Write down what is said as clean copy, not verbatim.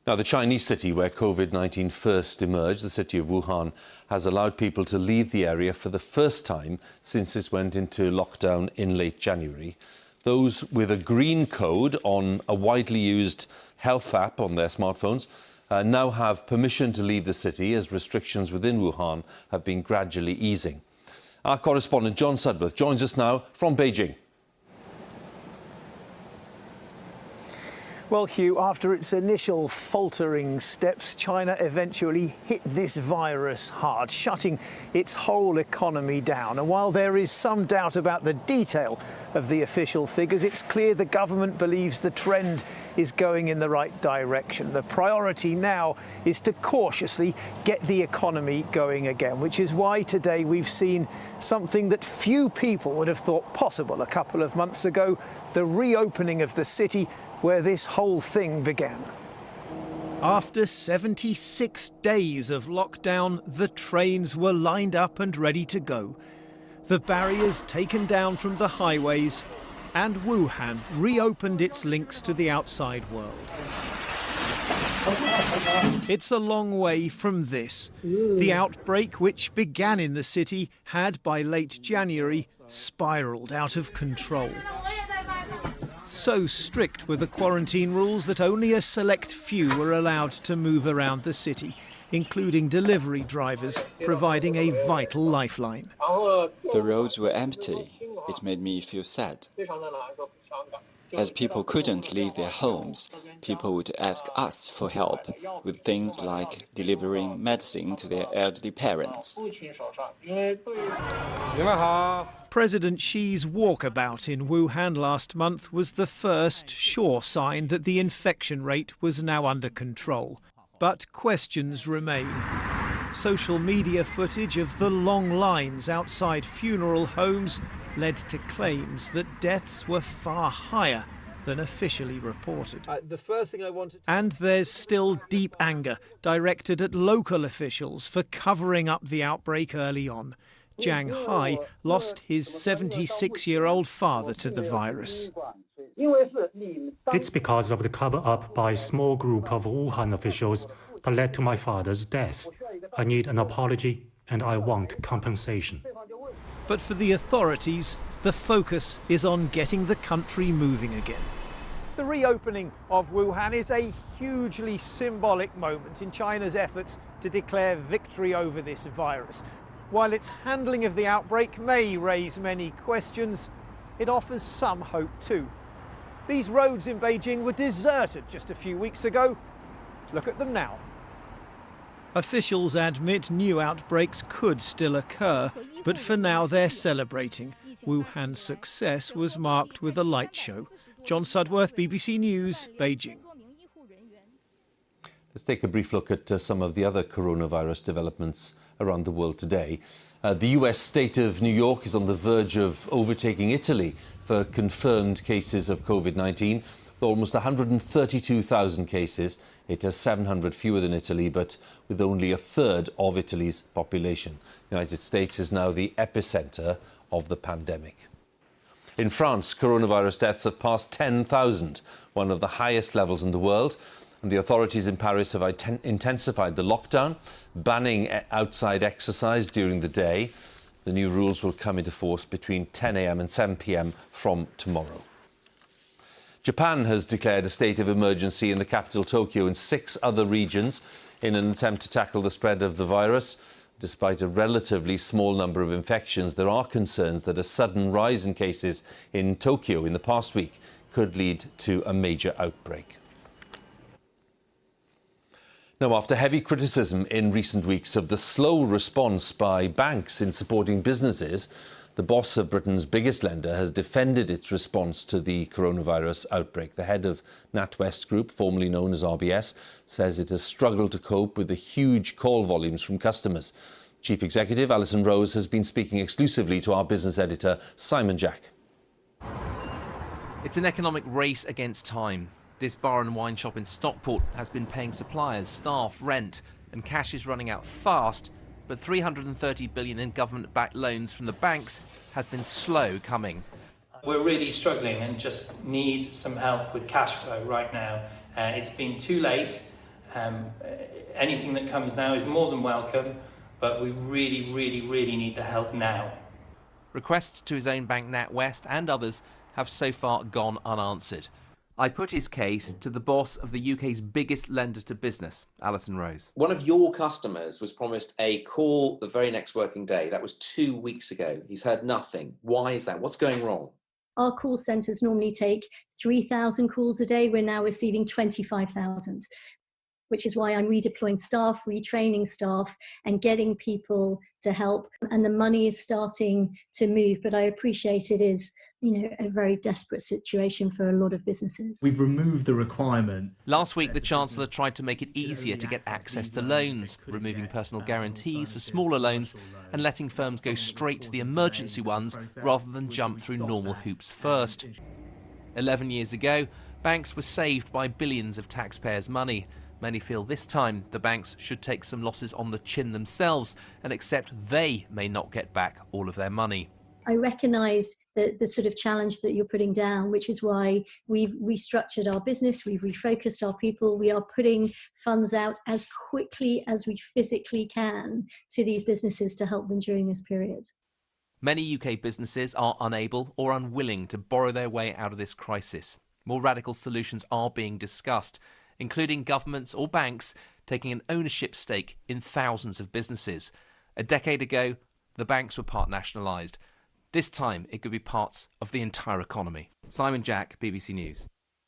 Now, the Chinese city where COVID-19 first emerged, the city of Wuhan, has allowed people to leave the area for the first time since it went into lockdown in late January. Those with a green code on a widely used health app on their smartphones now have permission to leave the city as restrictions within Wuhan have been gradually easing. Our correspondent John Sudworth joins us now from Beijing. Well, Huw, after its initial faltering steps, China eventually hit this virus hard, shutting its whole economy down. And while there is some doubt about the detail of the official figures, it's clear the government believes the trend is going in the right direction. The priority now is to cautiously get the economy going again, which is why today we've seen something that few people would have thought possible a couple of months ago, the reopening of the city where this whole thing began. After 76 days of lockdown, the trains were lined up and ready to go. The barriers taken down from the highways, and Wuhan reopened its links to the outside world. It's a long way from this. The outbreak, which began in the city, had by late January spiraled out of control. So strict were the quarantine rules that only a select few were allowed to move around the city, including delivery drivers, providing a vital lifeline. The roads were empty. It made me feel sad. As people couldn't leave their homes, people would ask us for help with things like delivering medicine to their elderly parents. President Xi's walkabout in Wuhan last month was the first sure sign that the infection rate was now under control. But questions remain. Social media footage of the long lines outside funeral homes led to claims that deaths were far higher than officially reported. And there's still deep anger directed at local officials for covering up the outbreak early on. Shanghai lost his 76-year-old father to the virus. It's because of the cover-up by a small group of Wuhan officials that led to my father's death. I need an apology and I want compensation. But for the authorities, the focus is on getting the country moving again. The reopening of Wuhan is a hugely symbolic moment in China's efforts to declare victory over this virus. While its handling of the outbreak may raise many questions, it offers some hope too. These roads in Beijing were deserted just a few weeks ago. Look at them now. Officials admit new outbreaks could still occur, but for now they're celebrating. Wuhan's success was marked with a light show. John Sudworth, BBC News, Beijing. Let's take a brief look at some of the other coronavirus developments around the world today. The US state of New York is on the verge of overtaking Italy for confirmed cases of COVID-19. With almost 132,000 cases, it has 700 fewer than Italy, but with only a third of Italy's population. The United States is now the epicenter of the pandemic. In France, coronavirus deaths have passed 10,000, one of the highest levels in the world. And the authorities in Paris have intensified the lockdown, banning outside exercise during the day. The new rules will come into force between 10 a.m. and 7 p.m. from tomorrow. Japan has declared a state of emergency in the capital, Tokyo, and 6 other regions in an attempt to tackle the spread of the virus. Despite a relatively small number of infections, there are concerns that a sudden rise in cases in Tokyo in the past week could lead to a major outbreak. Now, after heavy criticism in recent weeks of the slow response by banks in supporting businesses, the boss of Britain's biggest lender has defended its response to the coronavirus outbreak. The head of Natwest Group, formerly known as RBS, says it has struggled to cope with the huge call volumes from customers. Chief Executive Alison Rose has been speaking exclusively to our business editor, Simon Jack. It's an economic race against time. This bar and wine shop in Stockport has been paying suppliers, staff, rent, and cash is running out fast, but 330 billion in government-backed loans from the banks has been slow coming. We're really struggling and just need some help with cash flow right now. It's been too late. Anything that comes now is more than welcome, but we really, really, really need the help now. Requests to his own bank NatWest and others have so far gone unanswered. I put his case to the boss of the UK's biggest lender to business, Alison Rose. One of your customers was promised a call the very next working day. That was 2 weeks ago. He's heard nothing. Why is that? What's going wrong? Our call centres normally take 3,000 calls a day. We're now receiving 25,000, which is why I'm redeploying staff, retraining staff, and getting people to help. And the money is starting to move, but I appreciate it is, a very desperate situation for a lot of businesses. We've removed the requirement. Last week, the Chancellor tried to make it easier to get access to loans, removing personal guarantees for smaller loans and letting firms go straight to the emergency ones rather than jump through normal hoops first. 11 years ago, banks were saved by billions of taxpayers' money. Many feel this time the banks should take some losses on the chin themselves and accept they may not get back all of their money. I recognise the sort of challenge that you're putting down, which is why we've restructured our business, we've refocused our people, we are putting funds out as quickly as we physically can to these businesses to help them during this period. Many UK businesses are unable or unwilling to borrow their way out of this crisis. More radical solutions are being discussed, including governments or banks taking an ownership stake in thousands of businesses. A decade ago, the banks were part nationalised. This time, it could be parts of the entire economy. Simon Jack, BBC News.